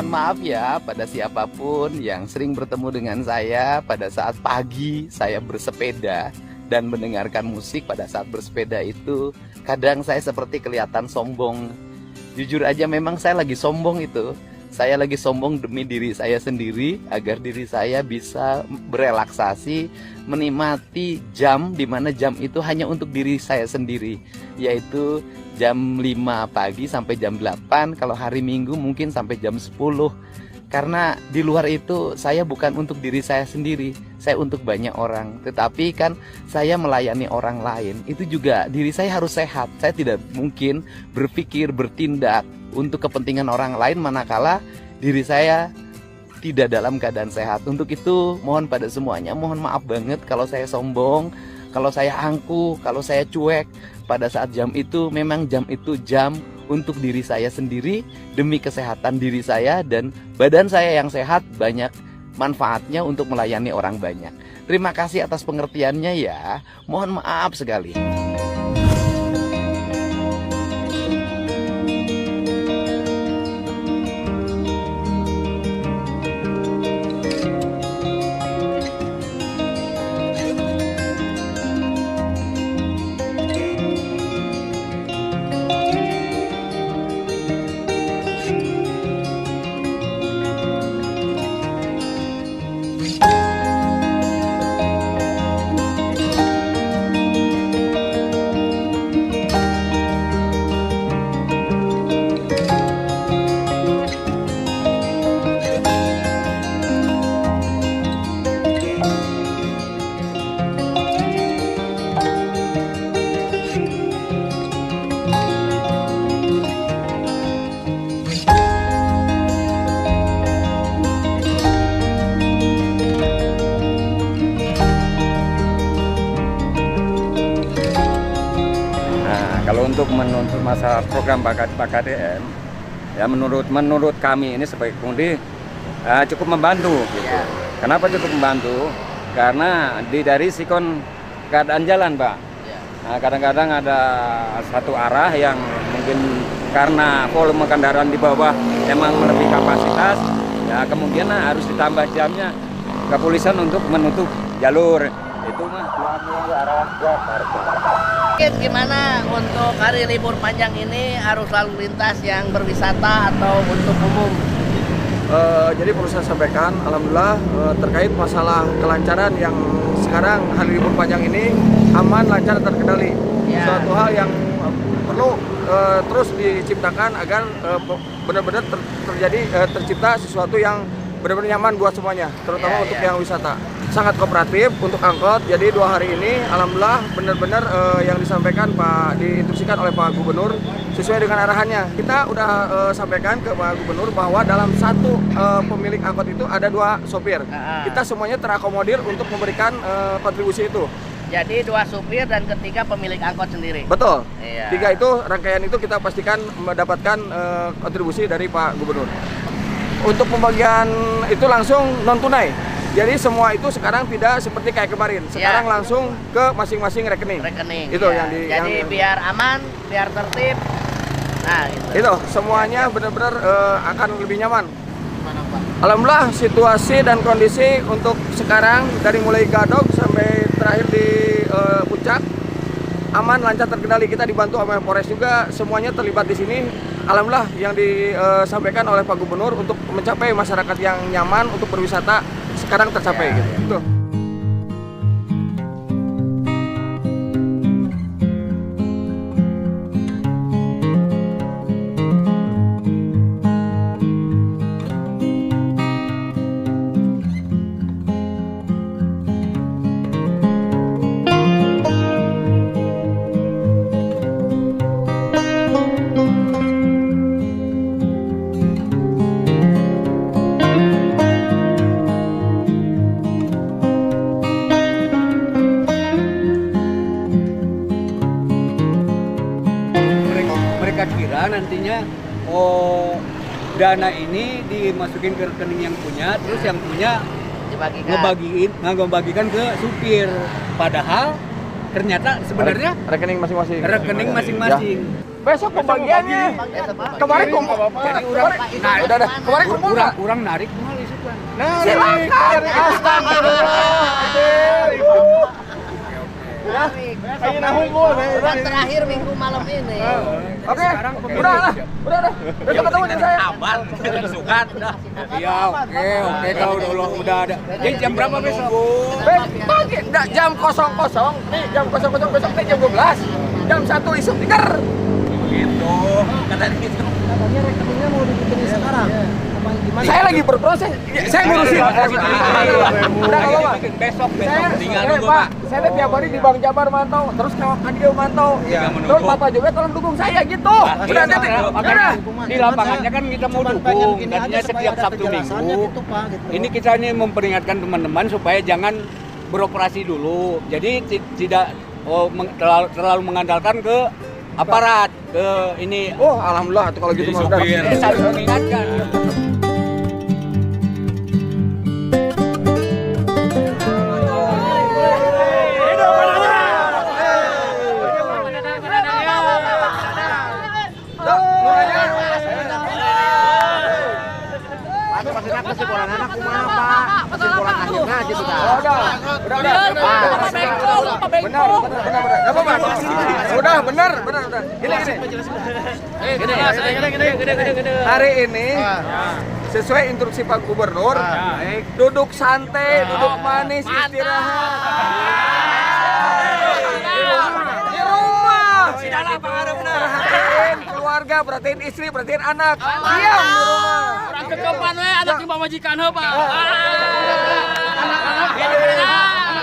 Mohon maaf ya pada siapapun yang sering bertemu dengan saya pada saat pagi saya bersepeda dan mendengarkan musik pada saat bersepeda itu. Kadang saya seperti kelihatan sombong. Jujur aja memang saya lagi sombong itu. Saya lagi sombong demi diri saya sendiri agar diri saya bisa berelaksasi, menikmati jam di mana jam itu hanya untuk diri saya sendiri, yaitu jam 5 pagi sampai jam 8, kalau hari Minggu mungkin sampai jam 10. Karena di luar itu saya bukan untuk diri saya sendiri, saya untuk banyak orang. Tetapi kan saya melayani orang lain, itu juga diri saya harus sehat. Saya tidak mungkin berpikir, bertindak untuk kepentingan orang lain manakala diri saya tidak dalam keadaan sehat. Untuk itu mohon pada semuanya, mohon maaf banget kalau saya sombong, kalau saya angkuh, kalau saya cuek. Pada saat jam itu memang jam itu jam untuk diri saya sendiri, demi kesehatan diri saya dan badan saya yang sehat, banyak manfaatnya untuk melayani orang banyak. Terima kasih atas pengertiannya ya. Mohon maaf sekali. Kalau untuk menuntut masalah program BKDM, ya menurut kami ini sebagai pengemudi cukup membantu. Gitu. Ya. Kenapa cukup membantu? Karena dari sikon keadaan jalan, Pak. Ya. Nah, kadang-kadang ada satu arah yang mungkin karena volume kendaraan di bawah emang melebihi kapasitas, ya kemudian harus ditambah jamnya kepolisian untuk menutup jalur. Itu mah arah Jakarta. Mungkin gimana untuk hari libur panjang ini arus lalu lintas yang berwisata atau untuk umum? Jadi perlu saya sampaikan, alhamdulillah terkait masalah kelancaran yang sekarang hari libur panjang ini aman, lancar, terkendali. Ya. Suatu hal yang perlu terus diciptakan agar benar-benar tercipta sesuatu yang benar-benar nyaman buat semuanya, terutama untuk yang wisata. Sangat kooperatif untuk angkot. Jadi 2 hari ini alhamdulillah benar-benar yang disampaikan diinstruksikan oleh Pak Gubernur sesuai dengan arahannya. Kita udah sampaikan ke Pak Gubernur bahwa dalam satu pemilik angkot itu ada 2 sopir. Kita semuanya terakomodir untuk memberikan kontribusi itu. Jadi 2 supir dan ketiga pemilik angkot sendiri. Betul. Iya. 3 itu rangkaian itu kita pastikan mendapatkan kontribusi dari Pak Gubernur. Untuk pembagian itu langsung non tunai. Jadi semua itu sekarang tidak seperti kayak kemarin. Sekarang langsung ke masing-masing rekening. Itu ya. yang biar aman, biar tertib. Nah, itu semuanya benar-benar akan lebih nyaman. Alhamdulillah situasi dan kondisi untuk sekarang dari mulai Gadok sampai terakhir di Puncak aman, lancar, terkendali. Kita dibantu sama Polres juga, semuanya terlibat di sini. Alhamdulillah yang disampaikan oleh Pak Gubernur untuk mencapai masyarakat yang nyaman untuk berwisata sekarang tercapai gitu. Mereka kira nantinya dana ini dimasukin ke rekening yang punya, terus yang punya ngebagikan ke supir. Padahal ternyata sebenarnya rekening masing-masing. Rekening masing-masing. besok pembagiannya. Kemarin kumpul. Kemarin kumpul nggak? Kurang narik mahal itu kan. Silakan. Dan terakhir minggu malam ini. Oke, udah. Besok ketemu dengan saya. Iya, oke kalau udah ada. Jadi jam berapa besok? Pagi, enggak jam 00. Nih jam 00 besok nih jam 12. Jam 1 isuk tiker. Begitu. Katanya rekeningnya mau dibikin sekarang. Saya lagi berproses. Saya ngurusin. Udah kalau Pak. Besok. Pak, saya tiap hari di Bank Jabar mantau, terus kawan Kadio mantau. Terus Bapak juga tolong dukung saya gitu. Udah. Di lapangannya kan kita mau dukung, tadinya setiap Sabtu Minggu. Ini kita ini memperingatkan teman-teman supaya jangan beroperasi dulu. Jadi tidak terlalu mengandalkan ke aparat, ke ini. Oh, alhamdulillah tuh kalau gitu mah udah. Saling mengingatkan. Kesimpulan anak kumaha Pak? Kesimpulan akhirnya gitu kan. Udah. Benar. Gini. Hari ini sesuai instruksi Pak Gubernur, duduk santai, duduk manis, istirahat. Di rumah. Perhatiin keluarga, perhatiin istri, perhatiin anak. Diam di rumah. Kekopan we anak di majikan heuh Pak.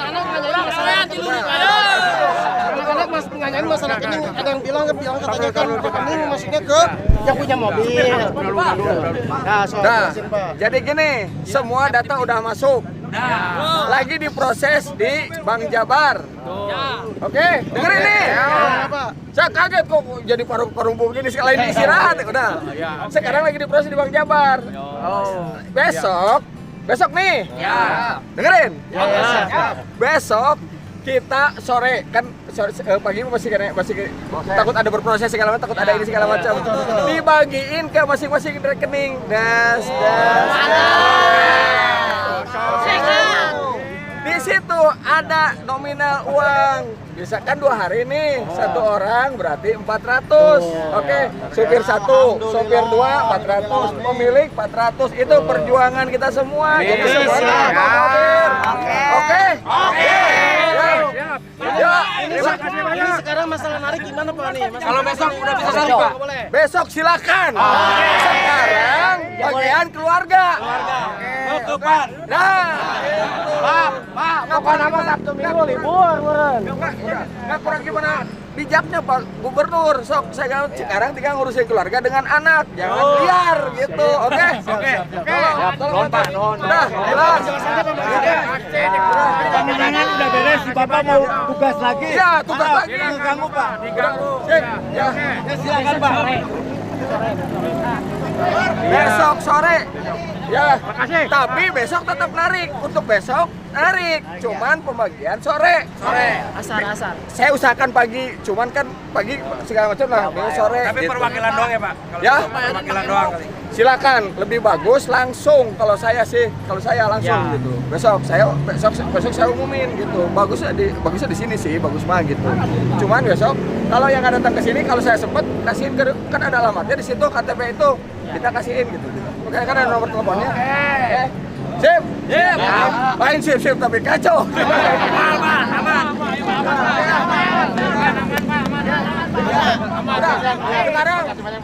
Anak-anak saya di lurus anak mas penganyain masalah ini ada yang bilang katanya kan ini maksudnya ke yang punya mobil. Nah, jadi gini, semua data udah masuk. Lagi diproses di Bank Jabar. Oke, dengerin nih. Saya kaget kok jadi parung begini sekali ini istirahat. Udah. Sekarang lagi diproses di Bank Jabar. Besok nih. Dengerin. Besok kita sore kan pagi masih takut ada berproses segala macam, takut ada ini segala macam. Dibagiin ke masing-masing rekening. Di situ ada nominal uang. Misalkan 2 hari nih, 1 orang berarti 400. Oke, supir 1, supir 2 400, pemilik 400. Itu perjuangan kita semua. Jadi semua Oke. Ya, Ini sekarang masalah narik gimana Pak nih? kalau besok udah bisa narik Pak. Besok silakan. Sekarang bagian keluarga. Nah, Pak, kapan nama Sabtu Minggu libur, meureun. Enggak kurang gimana? Bijaknya Pak Gubernur. Sok saya sekarang tinggal ngurusin keluarga dengan anak. Jangan liar gitu. Oke. Tolong Pak. Udah, jelas. Pemenangan udah beres, Bapak mau tugas lagi. Ya, tugas lagi. Diganggu Pak. Ya. Silakan Pak. Besok sore. Ya, tapi besok tetap narik. Untuk besok narik. Cuman pembagian sore. Asar. Saya usahakan pagi, cuman kan pagi segala macam lah. Besok sore. Tapi perwakilan doang ya Pak? Ya, Perwakilan doang kali. silakan. Lebih bagus langsung kalau saya langsung gitu. Besok saya umumin gitu. Bagusnya di sini sih, bagus mah gitu. Cuman besok kalau yang datang ke sini kalau saya sempet kasihin kan ada alamatnya di situ KTP itu. Kita kasihin gitu. Oke, kan ada nomor teleponnya. Sip. Main sip tapi kacau.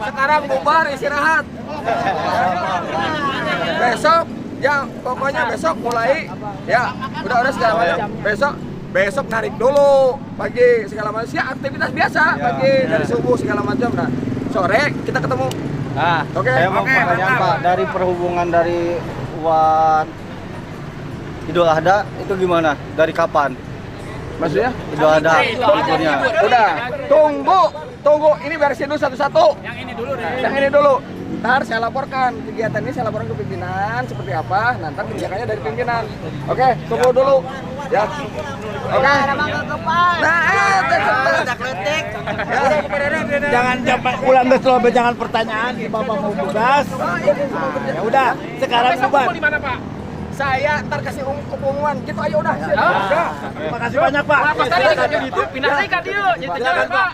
Sekarang bubar istirahat. Besok pokoknya besok mulai udah segala macam. Besok narik dulu pagi segala macam. Aktivitas biasa pagi dari subuh segala macam. Nah, sore kita ketemu. Oke. Saya mau pertanyaan Pak, dari perhubungan dari umat Idul Adha itu gimana? Dari kapan? Maksudnya? Idul Adha liburnya. Udah, tunggu. Ini beresin dulu satu-satu. Yang ini dulu. Ntar saya laporkan kegiatan ini, saya laporkan ke pimpinan seperti apa. Nanti kebijakannya dari pimpinan. Oke, tunggu dulu. Ya. Oke. Nah, jangan ulang terus jangan pertanyaan Bapak mau tugas. Nah, ya udah, sekarang bubar. Di mana, Pak? Saya ntar kasih pengumuman gitu, ayo udah. Terima kasih banyak, Pak. Pindah lagi ke dia, jadi jalan, Pak.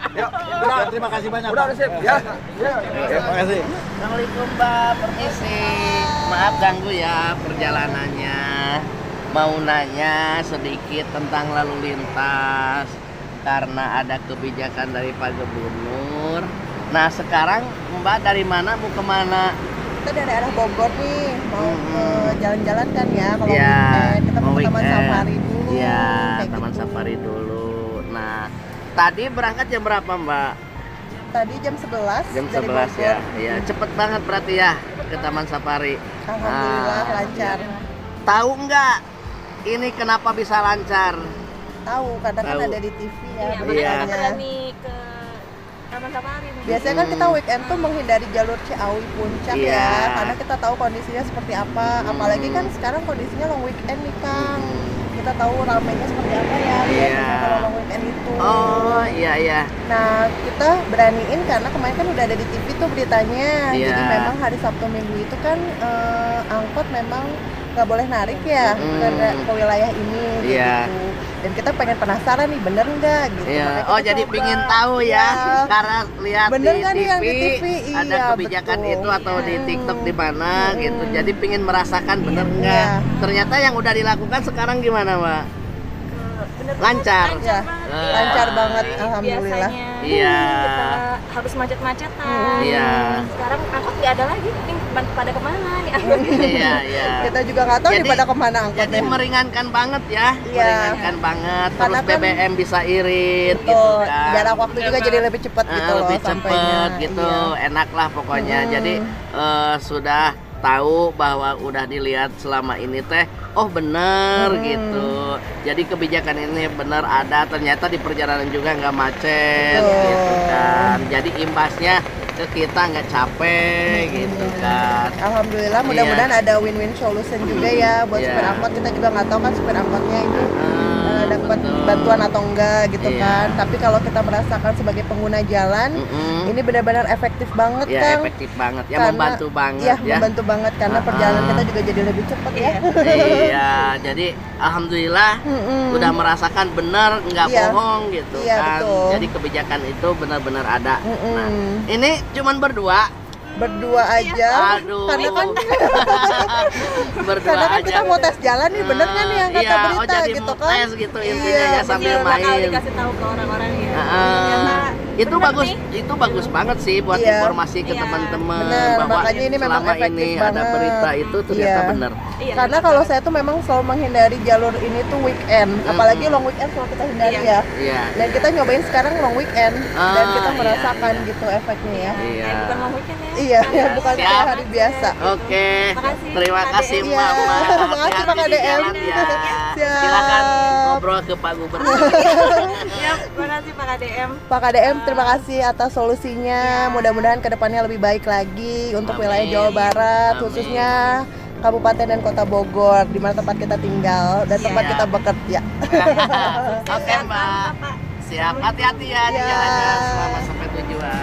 Udah, terima kasih banyak. Udah, sip. Ya. Terima kasih. Assalamualaikum Mbak, permisi. Maaf ganggu ya perjalanannya. Mau nanya sedikit tentang lalu lintas karena ada kebijakan dari Pak Gubernur. Nah sekarang Mbak dari mana mau kemana? Kita dari arah Bogor nih, mau jalan-jalan kan ya. Kalau Ya, weekend kita mau ke Taman weekend. Safari dulu. Iya, kayak Taman gitu. Safari dulu. Nah, tadi berangkat jam berapa Mbak? Tadi jam 11 Jam dari 11 Bogor. ya. Iya, cepet banget berarti ya ke Taman Safari. Alhamdulillah Ah, lancar. Tahu nggak ini kenapa bisa lancar? Tahu, kadang kan Tahu. ada di TV ya Iya. beritanya. berani ke Taman Safari. Biasanya kan kita weekend tuh menghindari jalur Ciawi Puncak Iya. ya, karena kita tahu kondisinya seperti apa. Apalagi kan sekarang kondisinya long weekend nih Kang. Kita tahu ramainya seperti apa ya biasanya kalau long weekend itu. Oh iya iya. Nah, kita beraniin karena kemarin kan udah ada di TV tuh beritanya. Iya. Jadi memang hari Sabtu Minggu itu kan angkot memang nggak boleh narik ya ke wilayah ini Iya. gitu. Dan kita pengen penasaran nih bener nggak gitu. Iya. Makanya Oh kita jadi coba. pingin tahu ya, Iya. karena lihat Bener di nggak nih yang di TV? ada Iya, kebijakan betul. itu atau di TikTok di mana gitu. Jadi pingin merasakan bener Iya. nggak. Ternyata yang udah dilakukan sekarang gimana Mbak? Lancar. Ya, lancar banget, alhamdulillah. Biasanya Iya. kita harus macet-macetan. Iya. Sekarang angkot nggak ada lagi. Ini pada kemana nih? Iya iya. Kita juga nggak tahu nih Jadi- pada kemana Jadi angkotnya. meringankan banget ya, Iya. meringankan banget. Karena Terus kan- BBM bisa irit gitu Betul. kan. Jarak waktu juga jadi lebih cepat gitu loh Lebih sampainya. cepet gitu, Iya. enak lah pokoknya. Jadi sudah tahu bahwa udah dilihat selama ini teh, oh bener gitu. Jadi kebijakan ini bener ada, ternyata di perjalanan juga nggak macet Betul. gitu kan. Jadi imbasnya ke kita nggak capek gitu kan. Alhamdulillah, mudah-mudahan ada win-win solution juga ya buat Iya. supir angkot. Kita juga nggak tahu kan supir angkotnya itu dapat betul. bantuan atau enggak gitu Iya. kan. Tapi kalau kita merasakan sebagai pengguna jalan, Mm-mm. ini benar-benar efektif banget Ya Kang. efektif banget ya, Karena- membantu banget Iya, ya. membantu banget karena perjalanan kita juga jadi lebih cepat ya. Iya, jadi alhamdulillah Mm-mm. udah merasakan benar, nggak Iya. bohong gitu Iya, kan. betul. Jadi kebijakan itu benar-benar ada. Mm-mm. Nah, ini cuman berdua. Berdua aja. Aduh. Karena kan Berdua karena kan aja. kita mau tes jalan nih, bener kan nih yang kata Iya, berita oh jadi gitu mau kan. tes gitu intinya Iya, ya sambil Bakal main. dikasih tahu ke orang-orang ya. Heeh. Itu bener bagus, nih. itu bagus banget sih buat Iya. informasi ke Iya. teman-teman Bener, bahwa makanya ini memang selama efektif ini ada banget. berita itu ternyata Iya. benar. Iya. Karena kalau saya tuh memang selalu menghindari jalur ini tuh weekend, apalagi long weekend selalu kita hindari ya. Iya. Dan kita nyobain sekarang long weekend dan kita iya, merasakan iya. gitu efeknya ya. Iya. Bukan long weekend ya. Iya, ya bukan Siap. kayak hari biasa. Oke, Makasih, terima Pak kasih DM. Mbak. Iya, Mbak. makasih, Hati-hati Pak di DM. jalan ya. Siap. Silakan ngobrol ke Pak Gubernur. Siap, makasih Pak KDM. Pak KDM, terima kasih atas solusinya. Mudah-mudahan kedepannya lebih baik lagi untuk Amin. wilayah Jawa Barat, Amin. khususnya Kabupaten dan Kota Bogor, di mana tempat kita tinggal dan tempat Siap. kita bekerja. Oke Mbak. Siap, hati-hati ya di Iya. jalannya. Selamat sampai tujuan.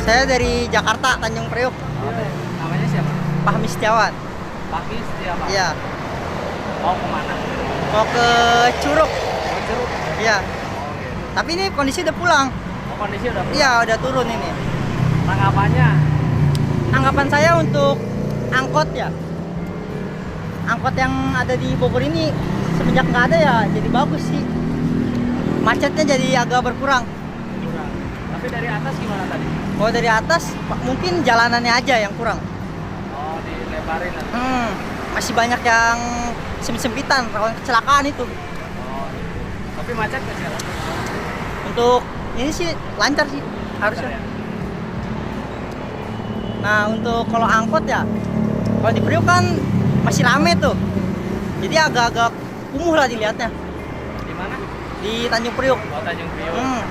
Saya dari Jakarta, Tanjung Priok. Namanya siapa? Fahmi Setiawan. Pagi siapa? Iya. Mau kemana? Mau ke Curug. Jeruk. Iya. Tapi ini kondisi udah pulang. Oh, kondisi udah Iya, udah turun ini. tanggapannya. Anggapan saya untuk angkot ya. Angkot yang ada di Bogor ini semenjak nggak ada ya, jadi bagus sih. Macetnya jadi agak berkurang. Kurang. Tapi dari atas gimana tadi? Kalau dari atas, mungkin jalanannya aja yang kurang. Oh, dilebarin lah. Masih banyak yang sempit-sempitan, rawan kecelakaan itu. Oh. Tapi macet nggak sih? Untuk ini sih lancar sih harusnya. Ya? Nah untuk kalau angkot ya, kalau di Priok kan masih rame tuh, jadi agak-agak kumuh lah dilihatnya Di mana? di Tanjung Priok. Oh, Tanjung Priok. Hmm.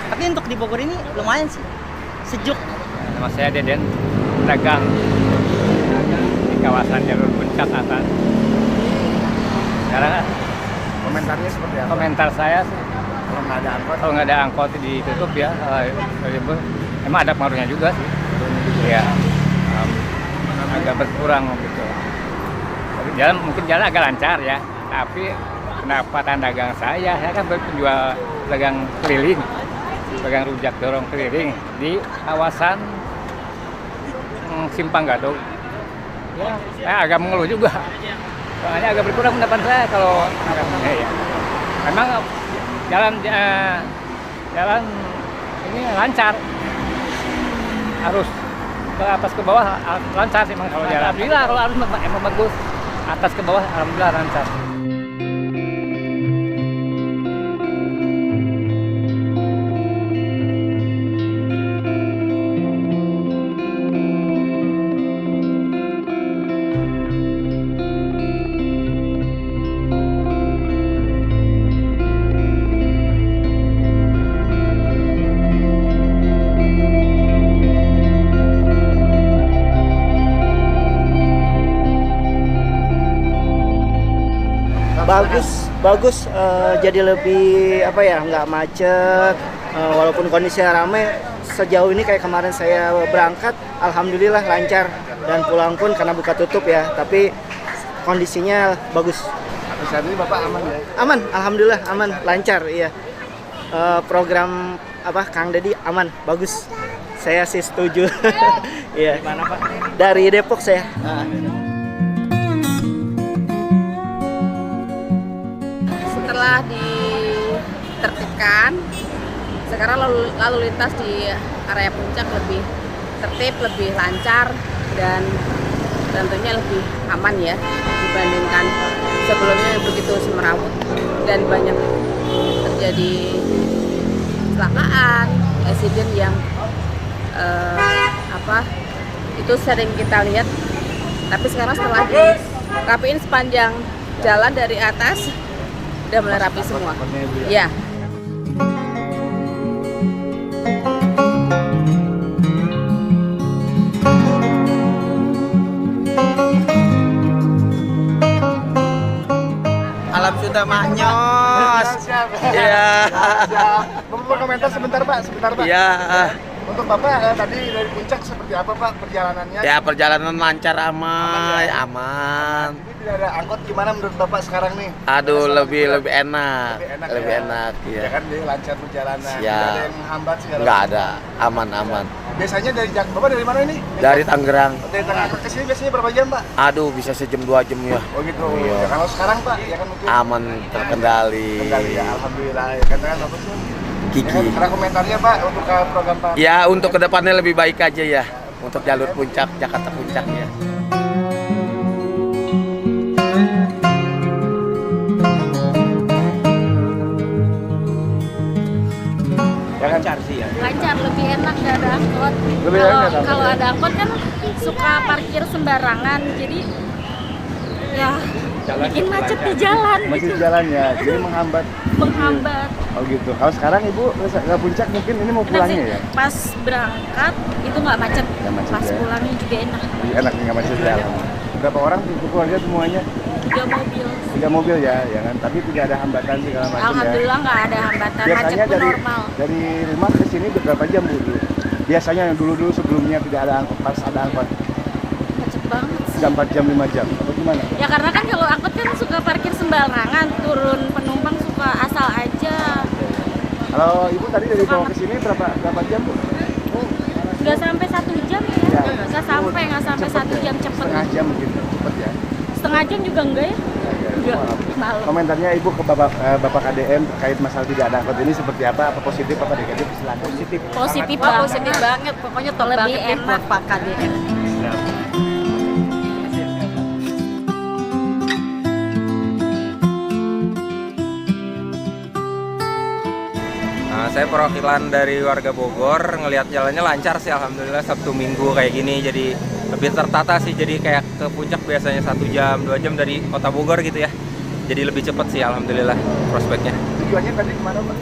Tapi untuk di Bogor ini lumayan sih, sejuk. Nama saya Deden, dagang di kawasan jalur puncak atas. Sekarang Komentarnya seperti apa? komentar saya sih, kalau nggak ada angkot ditutup ya, emang ada pengaruhnya juga sih. Ya, agak berkurang gitu. Tapi mungkin jalan agak lancar ya, tapi pendapatan dagang saya kan berpenjual dagang keliling, dagang rujak dorong keliling di kawasan Simpang Gadok. Ya, saya agak mengeluh juga. Soalnya agak berkurang pendapatan saya kalau ya. Memang jalan ini lancar, harus ke atas ke bawah lancar sih kalau jalan. Alhamdulillah kalau harus emang bagus, atas ke bawah alhamdulillah lancar. bagus jadi lebih apa ya, nggak macet, walaupun kondisinya ramai. Sejauh ini kayak kemarin saya berangkat alhamdulillah lancar, dan pulang pun karena buka tutup ya, tapi kondisinya bagus. Saat ini Bapak aman ya? Aman, alhamdulillah aman, lancar. Iya, program apa Kang Dedi aman, bagus, saya sih setuju. Iya. Mana Pak? Dari Depok saya. Setelah ditertibkan, sekarang lalu lintas di area puncak lebih tertib, lebih lancar, dan tentunya lebih aman ya dibandingkan sebelumnya yang begitu semerawut dan banyak terjadi kecelakaan, insiden yang itu sering kita lihat. Tapi sekarang setelah dirapiin sepanjang jalan dari atas udah mulai rapi semua. Ya. Alam sudah maknyos. Iya. Bapak komentar sebentar Pak, Iya. Untuk Bapak tadi dari puncak seperti apa Pak perjalanannya? Ya, perjalanan lancar, aman. Ini tidak ada angkot, gimana menurut Bapak sekarang nih? Aduh, lebih enak. Lebih enak, ya. ya. Kan jadi lancar perjalanan. Ya. Tidak ada yang menghambat segala. Nggak ada, aman. Biasanya Bapak dari mana ini? Dari Tangerang. Dari Tangerang ke sini biasanya berapa jam Pak? Aduh, bisa sejam 2 jam ya. Oh gitu. Iya. Ya, kalau sekarang Pak, ya kan mungkin Aman, terkendali. kendali ya, alhamdulillah. Ya, katakan Bapak sih. Gigi. Ya, karena komentarnya Pak untuk program Pak. Ya, untuk kedepannya lebih baik aja ya. Untuk jalur puncak, Jakarta Puncak ya. Lancar sih ya. Lancar, lebih enak gak ada angkot. Lebih enak ada Kalau angkot. ada angkot kan suka parkir sembarangan, jadi ya bikin macet di jalan. Masih jalannya, jadi menghambat. Oh gitu. Kalau sekarang Ibu ke puncak mungkin ini mau pulangnya ya? Pas berangkat itu nggak macet, Nggak macet pas ya. pulangnya juga enak. Enak nggak macet jalan. Berapa orang untuk keluarga semuanya? 3 mobil. 3 mobil ya kan? Tapi tidak ada hambatan segala macam ya. Alhamdulillah nggak ada hambatan, Biasanya macet pun dari normal. rumah ke sini berapa jam Bu? Biasanya yang dulu sebelumnya tidak ada angkot, pas ada angkot Macet banget sih. 4 jam 5 jam. Apa gimana? Ya karena kan kalau angkot kan suka parkir sembarangan, turun penumpang suka asal aja. Kalau Ibu tadi dari bawah ke sini berapa jam Bu? Nggak sampai 1 jam ya, nggak sampai Cepet 1 ya? jam, cepet. Setengah jam gitu, cepet ya. Setengah jam juga enggak ya? Enggak. Malam. Komentarnya Ibu ke Bapak KDM terkait masalah tidak ada angkot ini seperti apa? Apa positif apa negatif? Silakan. Positif. Positif banget. Pokoknya top lebih enak Pak KDM. Saya perwakilan dari warga Bogor, ngelihat jalannya lancar sih alhamdulillah. Sabtu Minggu kayak gini jadi lebih tertata sih, jadi kayak ke puncak biasanya 1 jam 2 jam dari kota Bogor gitu ya, jadi lebih cepat sih alhamdulillah prospeknya. Tujuannya tadi kemana Pak?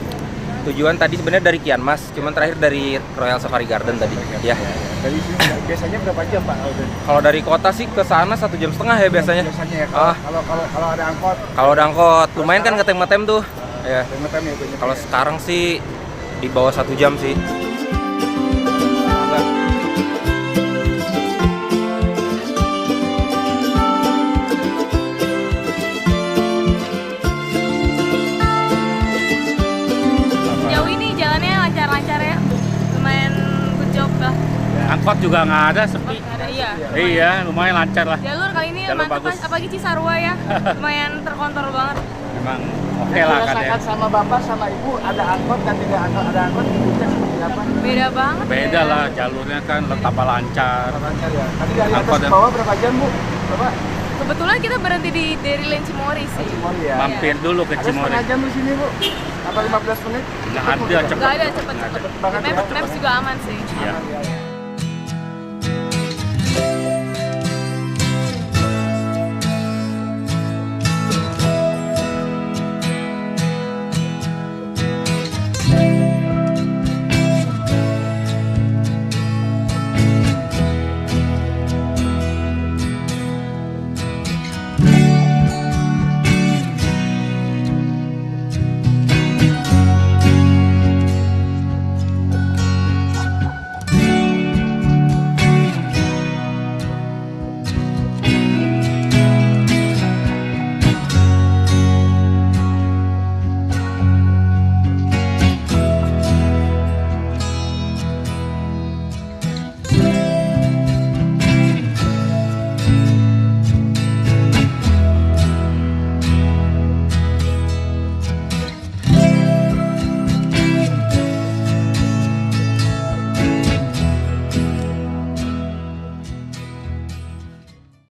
Tujuan tadi sebenarnya dari Kian Mas, cuman terakhir dari Royal Safari Garden tadi. Ya. Dari sini biasanya berapa jam Pak? Kalau dari kota sih ke sana 1,5 jam ya biasanya. Biasanya ya. Kalau ada angkot. Kalau ada angkot, lumayan kan ngetem-ngetem tuh. Ya. Ngetem ya. Kalau sekarang sih di bawah 1 jam sih. Jauh ini jalannya lancar-lancar ya, lumayan good job lah. Angkot juga nggak ada, sepi. Nggak ada, iya. Iya, lumayan lancar lah. Jalur kali ini Jalur mantap bagus. Mas, apalagi Cisarua ya, lumayan terkontrol banget. Memang oke lah kan ya. Dirasakan sama Bapak sama Ibu ada angkot dan tidak ada angkot di puncak seperti apa? Beda banget. Beda ya. lah, jalurnya kan tambah lancar. Lancar ya. Tadi dari atas Angkot ke ya. bawah berapa jam Bu? Bapak? Kebetulan kita berhenti di Dairyland Cimory sih. Cimory ya. Mampir dulu ke Ada Cimory. setengah jam di sini Bu? Apa 15 menit? Nggak ada, cepet. Nggak ada cepet-cepet. banget ya. Maps juga aman sih. Iya.